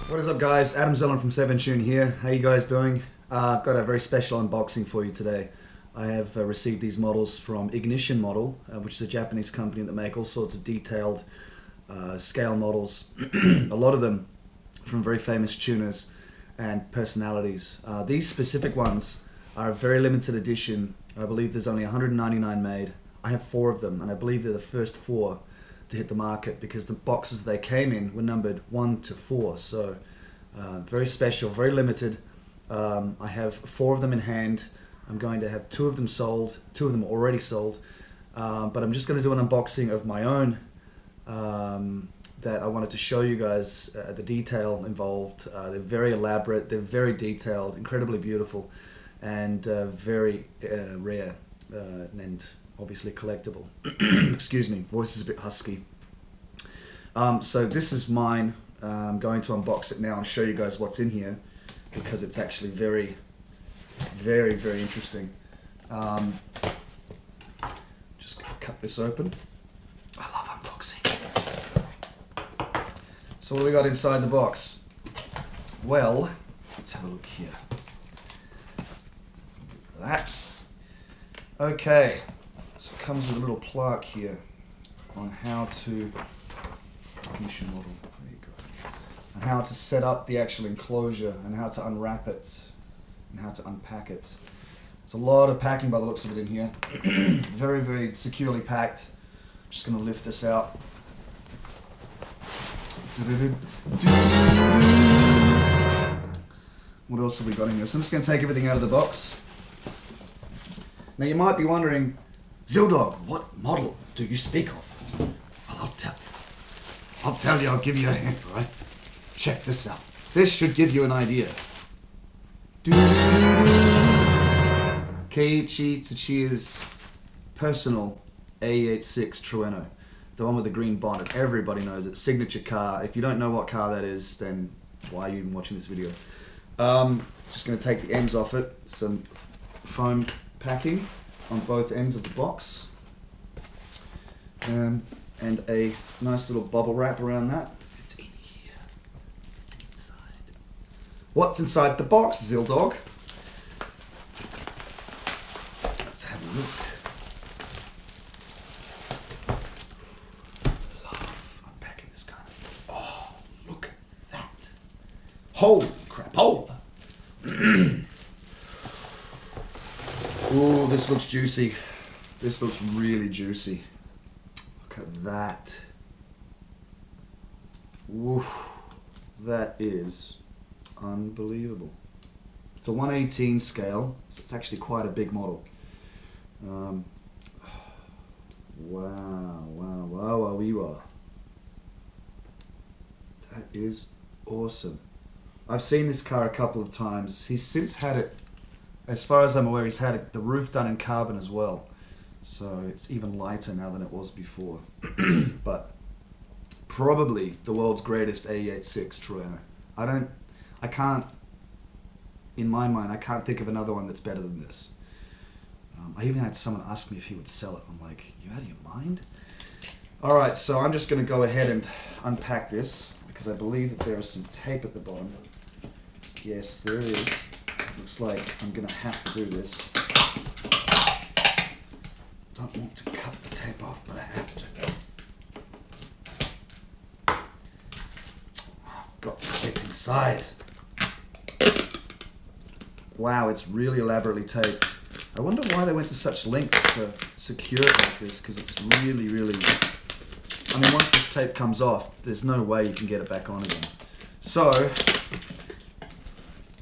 What is up, guys? Adam Zillin from Tune here. How you guys doing? I've got a very special unboxing for you today. I have received these models from Ignition Model, which is a Japanese company that make all sorts of detailed scale models. A lot of them from very famous tuners and personalities. These specific ones are a very limited edition. I believe there's only 199 made. I have 4 of them, and I believe they're the first 4 to hit the market because the boxes they came in were numbered 1 to 4. So very special, very limited. I have 4 of them in hand. I'm going to have 2 of them sold. 2 of them already sold. But I'm just going to do an unboxing of my own that I wanted to show you guys the detail involved. They're very elaborate, they're very detailed, incredibly beautiful, and very rare and obviously collectible. Excuse me, voice is a bit husky. So this is mine. I'm going to unbox it now and show you guys what's in here because it's actually very, very interesting. Just gonna cut this open. I love unboxing. So what do we got inside the box? Well, let's have a look here. That. Okay. So it comes with a little plaque here on how to Ignition Model. There you go. And how to set up the actual enclosure and how to unwrap it and how to unpack it. It's a lot of packing by the looks of it in here. Very securely packed. I'm just going to lift this out. What else have we got in here? So I'm just going to take everything out of the box. Now you might be wondering, Zildog, what model do you speak of? Well, I'll tell you, I'll give you a hint, right? Check this out. This should give you an idea. Keiichi Tsuchiya's personal AE86 Trueno. The one with the green bonnet. Everybody knows it. Signature car. If you don't know what car that is, then why are you even watching this video? Just going to take the ends off it. Some foam packing on both ends of the box. And a nice little bubble wrap around that. It's in here. It's inside. What's inside the box, Zildog? Let's have a look. Love unpacking this kind of. Oh, look at that. Holy crap. Oh! Ooh, this looks juicy. This looks really juicy. Look at that. Ooh, that is unbelievable. It's a 1/18 scale, so it's actually quite a big model. Wow. That is awesome. I've seen this car a couple of times. He's since had it, as far as I'm aware, he's had the roof done in carbon as well. So it's even lighter now than it was before. But probably the world's greatest AE86 Trueno. I can't, in my mind, I can't think of another one that's better than this. I even had someone ask me if he would sell it. I'm like, you out of your mind? Alright, so I'm just going to go ahead and unpack this because I believe that there is some tape at the bottom. Yes, there is. Looks like I'm going to have to do this. Don't want to cut the tape off, but I have to. I've got to get inside. Wow, it's really elaborately taped. I wonder why they went to such lengths to secure it like this, because it's really, I mean, once this tape comes off, there's no way you can get it back on again. So,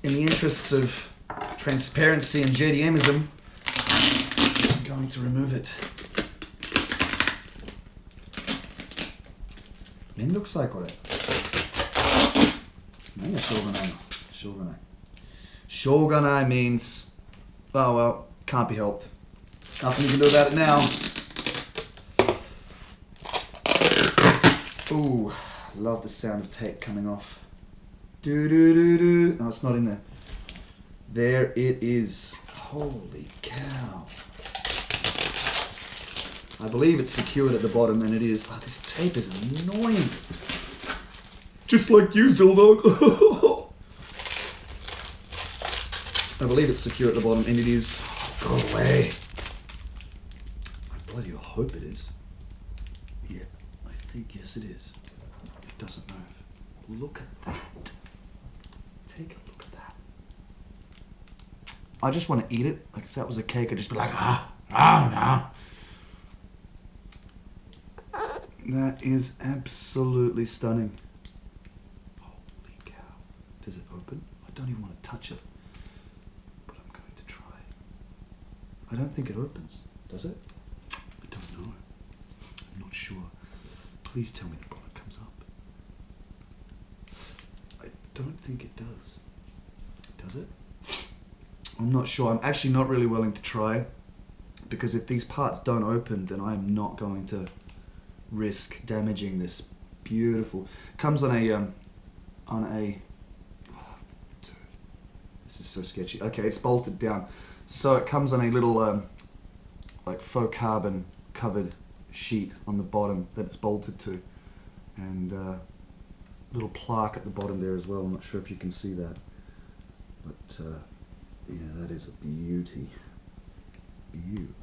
in the interests of transparency and JDMism, I'm going to remove it. Men looks likeこれ. Shogunai means, oh well, can't be helped. There's nothing you can do about it now. Ooh, love the sound of tape coming off. No, it's not in there. There it is. Holy cow. I believe it's secured at the bottom, and it is. Oh, this tape is annoying. Just like you, Zildog. I believe it's secure at the bottom, and it is. Oh, go away. I bloody well hope it is. Yeah, I think, yes it is. It doesn't move. Look at that. Take a look at that. I just want to eat it. Like if that was a cake, I'd just be like, no. That is absolutely stunning. Holy cow. Does it open? I don't even want to touch it. But I'm going to try. I don't think it opens. Does it? I don't know. I'm not sure. Please tell me the bonnet comes up. I don't think it does. Does it? I'm not sure. I'm actually not really willing to try, because if these parts don't open, then I'm not going to risk damaging this beautiful. Comes on a oh, dude, this is so sketchy. Okay, it's bolted down, so it comes on a little like faux carbon covered sheet on the bottom that it's bolted to, and little plaque at the bottom there as well. I'm not sure if you can see that, but yeah, that is a beauty. I'm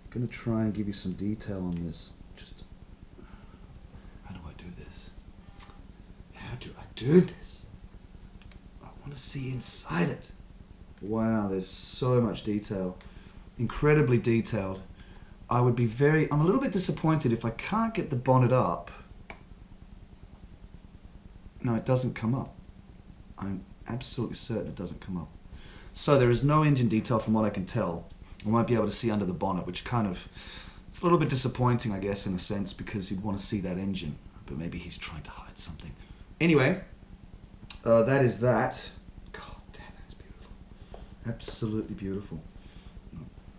gonna try and give you some detail on this. Just how do I do this? How do I do this? I want to see inside it. Wow, there's so much detail. Incredibly detailed. I'm a little bit disappointed if I can't get the bonnet up. No, it doesn't come up. I'm absolutely certain it doesn't come up. So there is no engine detail from what I can tell. I won't be able to see under the bonnet, which kind of, it's a little bit disappointing, I guess, in a sense, because you'd want to see that engine, but maybe he's trying to hide something. Anyway, that is that. God damn, that's beautiful. Absolutely beautiful.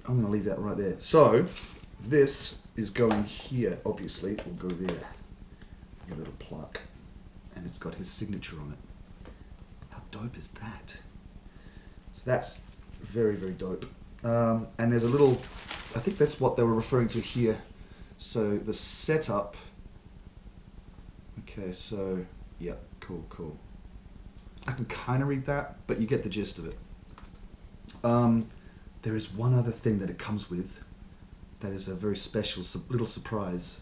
I'm going to leave that right there. So, this is going here, obviously. It will go there. Your little plaque. And it's got his signature on it. How dope is that? So that's very, very dope. And there's a little, I think that's what they were referring to here. So the setup, okay, so, yeah, cool. I can kind of read that, but you get the gist of it. There is one other thing that it comes with that is a very special little surprise.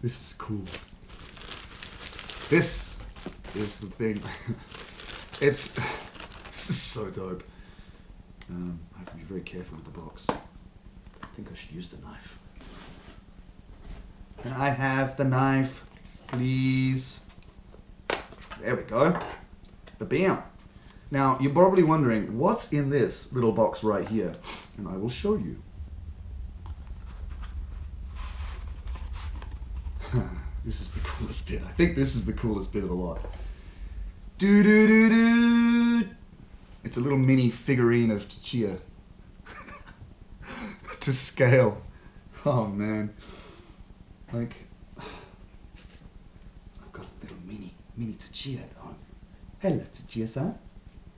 This is cool. This is the thing. This is so dope. I have to be very careful with the box. I think I should use the knife. Can I have the knife, please? There we go. Ba-bam. Now, you're probably wondering, what's in this little box right here? And I will show you. This is the coolest bit. I think this is the coolest bit of the lot. Doo-doo-doo-doo! It's a little mini figurine of Tsuchiya. To scale. Oh man. Like, I've got a little mini Tsuchiya at home. Hello Tsuchiya-san.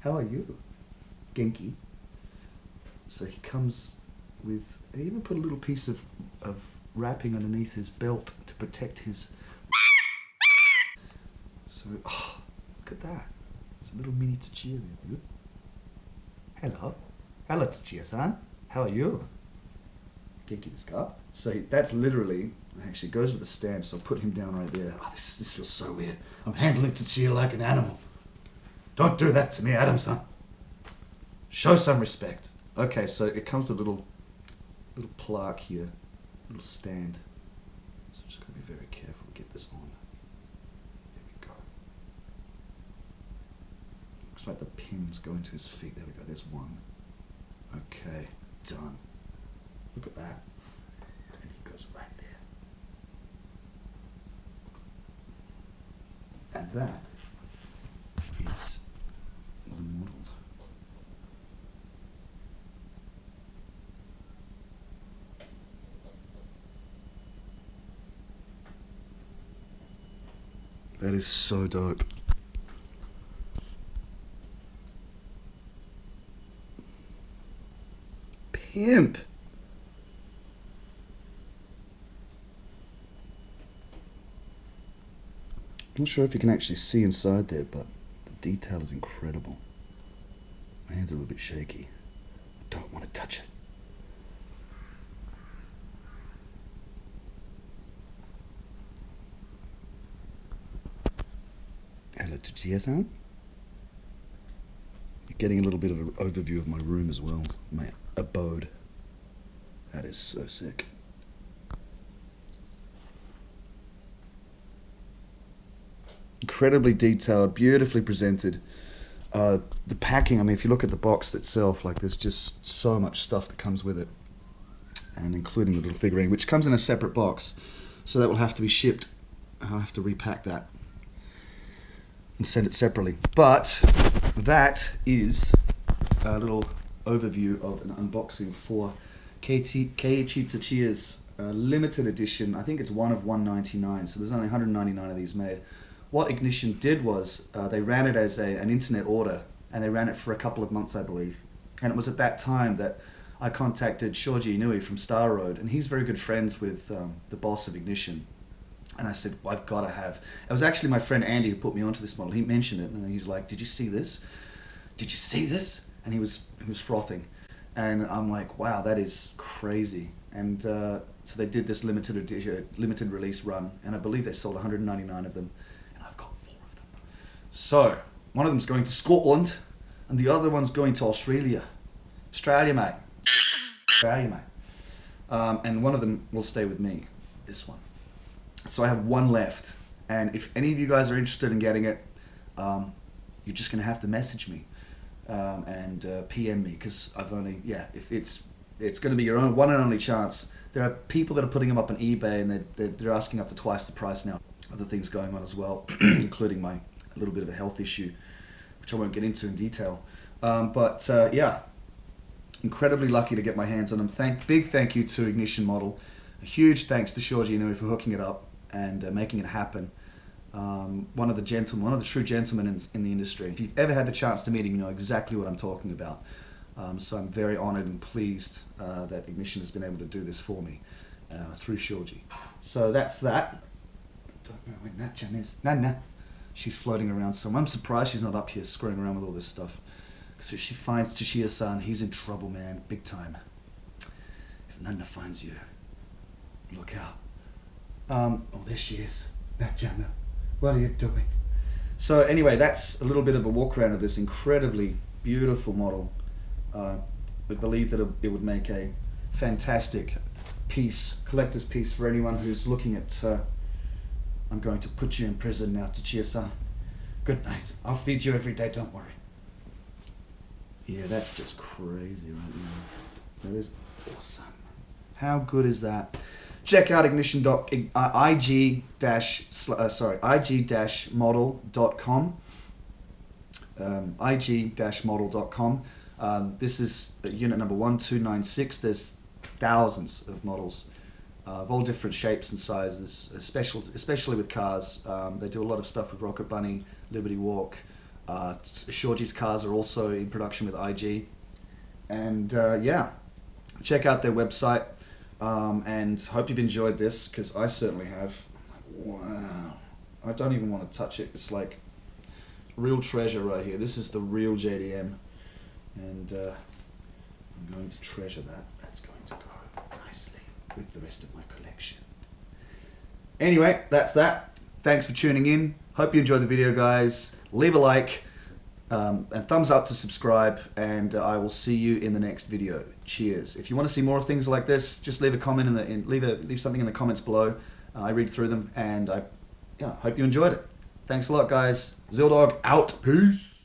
How are you? Genki. So he comes with, I even put a little piece of wrapping underneath his belt to protect his. So, oh, look at that. There's a little mini Tsuchiya there. Hello. Hello Tsuchiya-san. How are you? Genki desu ka? So that's literally, actually goes with the stand, so I'll put him down right there. Oh, this feels so weird. I'm handling Tsuchiya like an animal. Don't do that to me, Adam-san. Show some respect. Okay, so it comes with a little plaque here, little stand. So I'm just going to be very careful to get this on. There we go. Looks like the pins go into his feet. There we go, there's one. Okay, done. Look at that. And he goes right there. And that is the model. That is so dope. Pimp. not sure if you can actually see inside there, but the detail is incredible. My hands are a little bit shaky. I don't want to touch it. Hello, Tsuchiya-san. You're getting a little bit of an overview of my room as well, my abode. That is so sick. Incredibly detailed, beautifully presented. The packing, I mean, if you look at the box itself, like there's just so much stuff that comes with it. And including the little figurine, which comes in a separate box. So that will have to be shipped. I'll have to repack that and send it separately. But that is a little overview of an unboxing for Keiichi Tsuchiya's limited edition. I think it's one of 199, so there's only 199 of these made. What Ignition did was they ran it as an internet order, and they ran it for a couple of months, I believe. And it was at that time that I contacted Shoji Inui from Star Road, and he's very good friends with the boss of Ignition. And I said, well, I've got to have. It was actually my friend Andy who put me onto this model. He mentioned it, and he's like, "Did you see this? Did you see this?" And he was frothing, and I'm like, "Wow, that is crazy." And so they did this limited release run, and I believe they sold 199 of them, and I've got 4 of them. So one of them's going to Scotland, and the other one's going to Australia. Australia, mate. Australia, mate. And one of them will stay with me. This one. So I have one left, and if any of you guys are interested in getting it, you're just going to have to message me and PM me, because I've only, if it's going to be your own one and only chance. There are people that are putting them up on eBay, and they're asking up to twice the price now. Other things going on as well, including a little bit of a health issue, which I won't get into in detail. Yeah, incredibly lucky to get my hands on them. Big thank you to Ignition Model. A huge thanks to Shoji Inui for hooking it up and making it happen. One of the true gentlemen in the industry. If you've ever had the chance to meet him, you know exactly what I'm talking about. So I'm very honored and pleased that Ignition has been able to do this for me through Shoji. So that's that. I don't know where Natchan is. Nana. She's floating around somewhere. I'm surprised she's not up here screwing around with all this stuff. So if she finds Tsuchiya-san, he's in trouble, man. Big time. If Nana finds you, look out. Oh, there she is. Natchan, what are you doing? So anyway, that's a little bit of a walk around of this incredibly beautiful model. We believe that it would make a fantastic piece, collector's piece for anyone who's looking at, I'm going to put you in prison now, Tsuchiya-san. Good night. I'll feed you every day, don't worry. Yeah, that's just crazy right now. That is awesome. How good is that? Check out ig-model.com. ig-model.com. This is unit number 1296. There's thousands of models of all different shapes and sizes, especially with cars. They do a lot of stuff with Rocket Bunny, Liberty Walk. Shoji's cars are also in production with IG. And yeah, check out their website. And hope you've enjoyed this, because I certainly have. Wow. I don't even want to touch it. It's like real treasure right here. This is the real JDM. And I'm going to treasure that. That's going to go nicely with the rest of my collection. Anyway, that's that. Thanks for tuning in. Hope you enjoyed the video, guys. Leave a like and thumbs up to subscribe, and I will see you in the next video. Cheers. If you want to see more of things like this, just leave a comment leave something in the comments below. I read through them, and I hope you enjoyed it. Thanks a lot, guys. Zildog out. Peace.